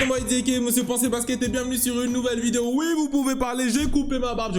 moi Ezekiel, monsieur Pensez Basket et bienvenue sur une nouvelle vidéo. Oui, vous pouvez parler, j'ai coupé ma barbe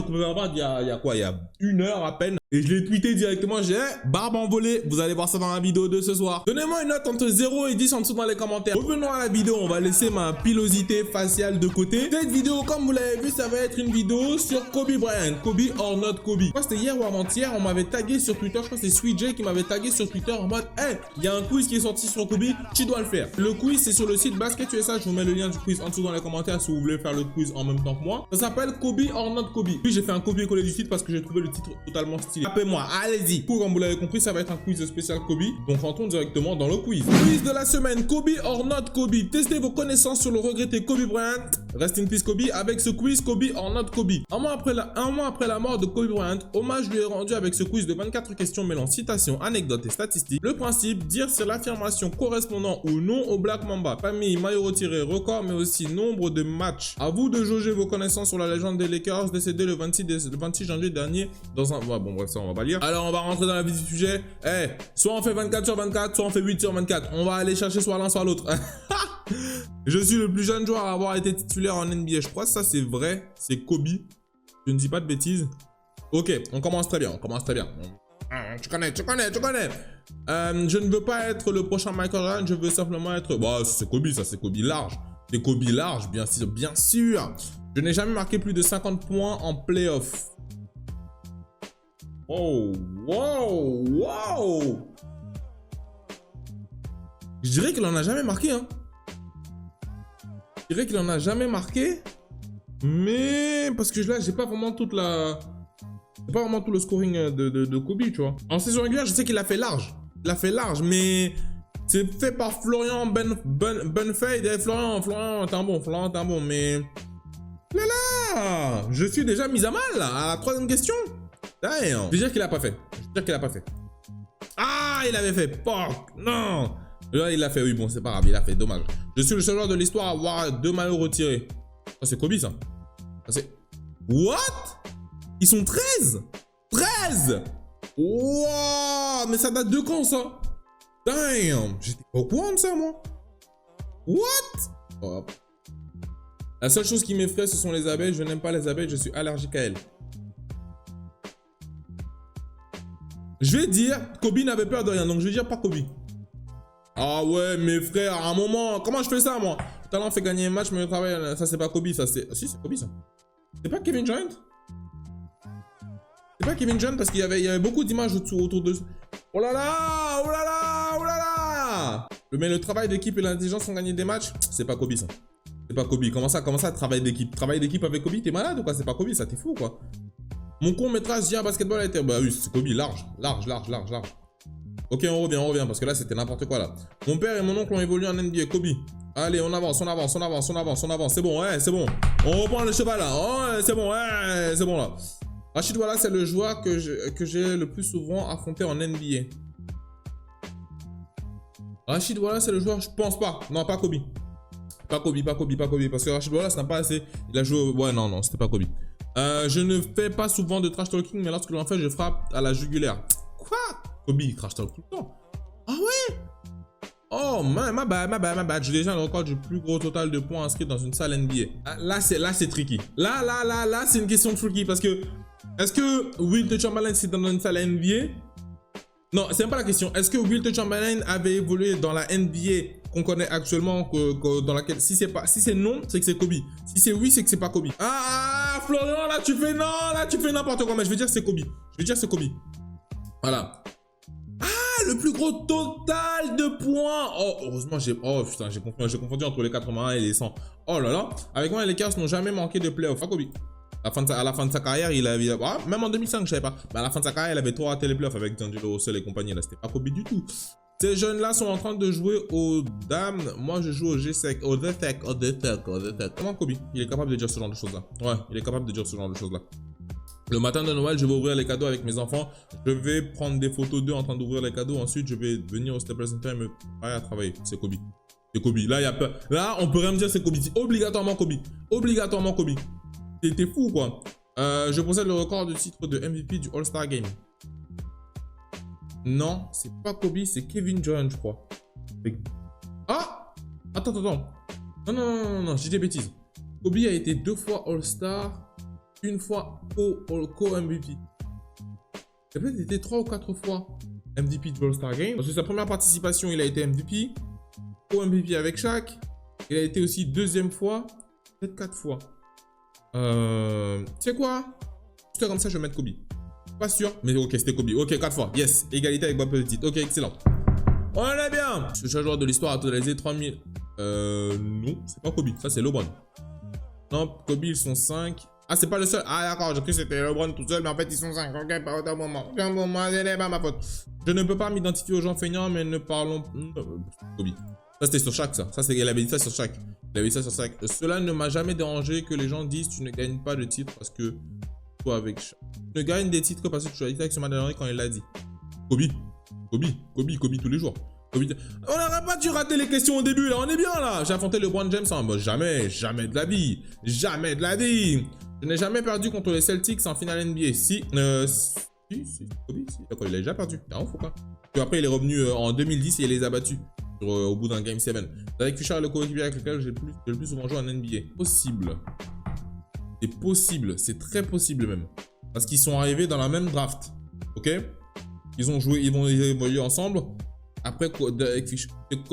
il y a quoi, il y a 1 heure à peine. Et je l'ai tweeté directement, j'ai barbe envolée. Vous allez voir ça dans la vidéo de ce soir. Donnez-moi une note entre 0 et 10 en dessous dans les commentaires. Revenons à la vidéo, on va laisser ma pilosité faciale de côté. Cette vidéo, comme vous l'avez vu, ça va être une vidéo sur Kobe Bryant. Kobe or not Kobe. Je crois que c'était hier ou avant-hier, on m'avait tagué sur Twitter. Je crois que c'est Sweet J qui m'avait tagué sur Twitter en mode hey, il y a un quiz qui est sorti sur Kobe, tu dois le faire. Le quiz, c'est sur le site Basket USA. Je vous mets le lien du quiz en dessous dans les commentaires si vous voulez faire le quiz en même temps que moi. Ça s'appelle Kobe or not Kobe. Puis j'ai fait un copier-coller du titre parce que j'ai trouvé le titre totalement stylé. Appelez-moi, allez-y. Comme vous l'avez compris, ça va être un quiz spécial Kobe. Donc rentrons directement dans le quiz. Quiz de la semaine, Kobe or not Kobe. Testez vos connaissances sur le regretté Kobe Bryant. Rest in peace Kobe avec ce quiz Kobe or not Kobe. Un mois après la mort de Kobe Bryant, hommage lui est rendu avec ce quiz de 24 questions mêlant citations, anecdotes et statistiques. Le principe, dire si l'affirmation correspondant ou non au Black Mamba, famille, maillot retiré, record, mais aussi nombre de matchs. À vous de jauger vos connaissances sur la légende des Lakers, décédée le 26 janvier dernier dans un... Ouais, bon bref, ça on va pas lire. Alors on va rentrer dans la vie du sujet. Soit on fait 24 sur 24, soit on fait 8 sur 24. On va aller chercher soit l'un soit l'autre. Je suis le plus jeune joueur à avoir été titulaire en NBA. Je crois que ça c'est vrai, c'est Kobe. Je ne dis pas de bêtises. Ok, on commence très bien, Tu connais. Je ne veux pas être le prochain Michael Jordan, je veux simplement être... Bah, c'est Kobe, ça, c'est Kobe large. C'est Kobe large, bien sûr. Je n'ai jamais marqué plus de 50 points en playoff. Oh, wow. Je dirais qu'il en a jamais marqué, hein. Mais parce que là, j'ai pas vraiment toute la... C'est pas vraiment tout le scoring de Kobe, tu vois. En saison régulière, je sais qu'il a fait large. Mais c'est fait par Florian Benfade. Et Florian, t'es un bon, mais... Là, je suis déjà mis à mal, là, à la 3e question. Damn. Je veux dire qu'il a pas fait. Ah, il avait fait. Fuck, non. Là, il l'a fait, oui, bon, c'est pas grave, il a fait, dommage. Je suis le seul joueur de l'histoire à avoir 2 maillots retirés. Ça, c'est Kobe, ça. What? Ils sont 13? Wow, mais ça date de quand, ça? Damn. J'étais pas au courant de ça, moi. What? Oh. La seule chose qui m'effraie, ce sont les abeilles. Je n'aime pas les abeilles, je suis allergique à elles. Je vais dire, Kobe n'avait peur de rien, donc je vais dire pas Kobe. Ah ouais, mes frères, à un moment, comment je fais ça, moi? Tout à l'heure, on fait gagner un match, mais le travail, ça c'est pas Kobe, ça c'est... Si, c'est Kobe, ça. C'est pas Kevin Durant? C'est pas Kevin Durant parce qu'il y avait beaucoup d'images autour de... Oh là là. Mais le travail d'équipe et l'intelligence ont gagné des matchs, c'est pas Kobe, ça. C'est pas Kobe. Comment ça, travail d'équipe? Travail d'équipe avec Kobe, t'es malade ou quoi? C'est pas Kobe, ça, t'es fou, quoi. Mon court métrage hier basketball a été... Bah oui, c'est Kobe, large. Ok, on revient, parce que là, c'était n'importe quoi, là. Mon père et mon oncle ont évolué en NBA, Kobe. Allez, on avance. C'est bon, c'est bon. On reprend le cheval, là. C'est bon, là. Rachid Wallace, c'est le joueur que j'ai le plus souvent affronté en NBA. Rachid Wallace, c'est le joueur, je pense pas. Non, pas Kobe. Pas Kobe, parce que Rachid Wallace n'a pas assez... Il a joué... Ouais, non, c'était pas Kobe. Je ne fais pas souvent de trash talking, mais lorsque j'en fais, je frappe à la jugulaire. Quoi? Kobe, il trash talk tout le temps. Ah ouais? Oh, ma bad. J'ai déjà le record du plus gros total de points inscrits dans une salle NBA. Là, c'est tricky. Là, c'est une question tricky parce que... Est-ce que Wilt Chamberlain, c'est dans une salle NBA? Non, c'est même pas la question. Est-ce que Wilt Chamberlain avait évolué dans la NBA qu'on connaît actuellement, dans laquelle... Si c'est non, c'est que c'est Kobe. Si c'est oui, c'est que c'est pas Kobe. Ah, Florian, là, tu fais n'importe quoi. Mais je veux dire que c'est Kobe. Voilà. Ah, le plus gros total de points. Oh, heureusement, j'ai confondu entre les 81 et les 100. Oh là là. Avec moi, les Lakers n'ont jamais manqué de playoff. Pas Kobe. À la fin de sa carrière, il avait... Ah, même en 2005, je savais pas. Mais à la fin de sa carrière, il avait trop raté les playoffs avec D'Angelo Russell et compagnie. Là, c'était pas Kobe du tout. Ces jeunes-là sont en train de jouer aux dames. Moi, je joue au G-Sec, au The Tech. Comment Kobe? Il est capable de dire ce genre de choses-là. Ouais, il est capable de dire ce genre de choses-là. Le matin de Noël, je vais ouvrir les cadeaux avec mes enfants. Je vais prendre des photos d'eux en train d'ouvrir les cadeaux. Ensuite, je vais venir au Staples Center et me préparer à travailler. C'est Kobe. C'est Kobe. Là, là, on peut rien me dire c'est Kobe. C'est obligatoirement Kobe. T'es fou, quoi. Je possède le record du titre de MVP du All-Star Game. Non, c'est pas Kobe, c'est Kevin Durant, je crois. Ah! Attends. Non, je dis des bêtises. Kobe a été 2 fois All-Star, 1 fois co-MVP. Il a peut-être été 3 ou 4 fois MVP de All-Star Game. Parce que sa première participation, il a été MVP. Co-MVP avec Shaq. Il a été aussi 2e fois. Peut-être 4 fois. Tu sais quoi? Juste comme ça, je vais mettre Kobe. Pas sûr, mais ok, c'était Kobe. Ok, 4 fois. Yes, égalité avec Bob Petit. Ok, excellent. On est bien. Le seul joueur de l'histoire a totalisé 3000. Non, c'est pas Kobe. Ça, c'est LeBron. Non, Kobe, ils sont 5. Ah, c'est pas le seul. Ah, d'accord, j'ai cru que c'était LeBron tout seul, mais en fait, ils sont 5. Ok, pas autant moment. Aucun moment, c'est pas ma faute. Je ne peux pas m'identifier aux gens feignants, mais ne parlons. Kobe. Ça, c'était sur Shaq, ça. Il avait dit ça sur Shaq. Il avait dit ça sur Shaq. Cela ne m'a jamais dérangé que les gens disent tu ne gagnes pas de titre parce que toi avec Shaq. Tu ne gagnes des titres que parce que tu as été avec ce Madonna quand il l'a dit. Kobe tous les jours. Kobe. On n'aurait pas dû rater les questions au début, là. On est bien, là. J'ai affronté LeBron James en mode jamais de la vie. Jamais de la vie. Je n'ai jamais perdu contre les Celtics en finale NBA. Si, Kobe, si. D'accord, il a déjà perdu. Non, faut pas. Puis après, il est revenu en 2010 et il les a battus. Au bout d'un Game 7. Avec Fisher et le coéquipier avec lequel j'ai le plus souvent joué en NBA. Possible. C'est possible. C'est très possible même. Parce qu'ils sont arrivés dans la même draft. Ok? Ils ont joué, ils vont évoluer ensemble. Après, avec Fisher. C'est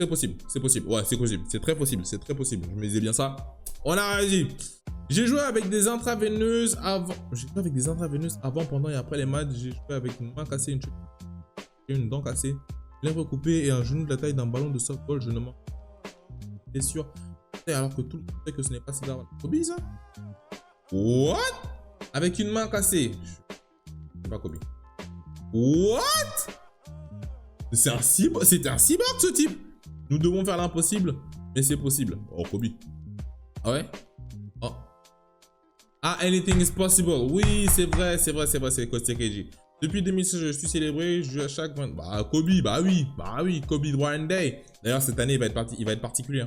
possible. C'est possible. Ouais, c'est possible. C'est très possible. C'est très possible. Je me disais bien ça. On a réussi. J'ai joué avec des intraveineuses avant. J'ai joué avec des intraveineuses avant, pendant et après les matchs. J'ai joué avec une main cassée, une dent cassée. Lèvres coupées et un genou de la taille d'un ballon de softball, je ne m'en suis sûr. Alors que tout le monde sait que ce n'est pas si grave. Kobe, ça? What? Avec une main cassée. C'est pas Kobe. What? C'était un cyborg, ce type. Nous devons faire l'impossible, mais c'est possible. Oh, Kobe. Ah ouais? Oh. Ah, anything is possible. Oui, c'est vrai, c'est Kostek KG. Depuis 2016, je suis célébré, je joue à chaque... Bah, Kobe, bah oui, Kobe Bryant Day. D'ailleurs, cette année, il va être particulier.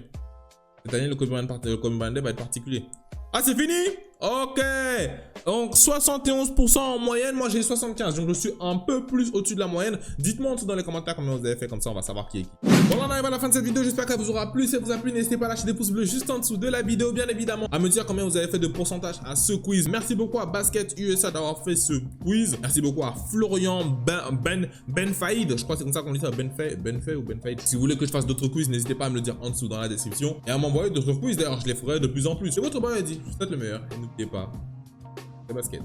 Cette année, le Kobe Bryant Day va être particulier. Ah, c'est fini? Ok. Donc, 71% en moyenne. Moi, j'ai 75. Donc, je suis un peu plus au-dessus de la moyenne. Dites-moi en dessous dans les commentaires comment vous avez fait. Comme ça, on va savoir qui est qui. Bon, là, on arrive à la fin de cette vidéo. J'espère qu'elle vous aura plu. Si elle vous a plu, n'hésitez pas à lâcher des pouces bleus juste en dessous de la vidéo. Bien évidemment, à me dire combien vous avez fait de pourcentage à ce quiz. Merci beaucoup à Basket USA d'avoir fait ce quiz. Merci beaucoup à Florian Benfaïd. Je crois que c'est comme ça qu'on dit ça. Benfay ou Benfaïd. Si vous voulez que je fasse d'autres quiz, n'hésitez pas à me le dire en dessous dans la description. Et à m'envoyer d'autres quiz. D'ailleurs, je les ferai de plus en plus. C'est votre bon dit. Je vous souhaite le meilleur. Et n'oubliez pas, c'est basket.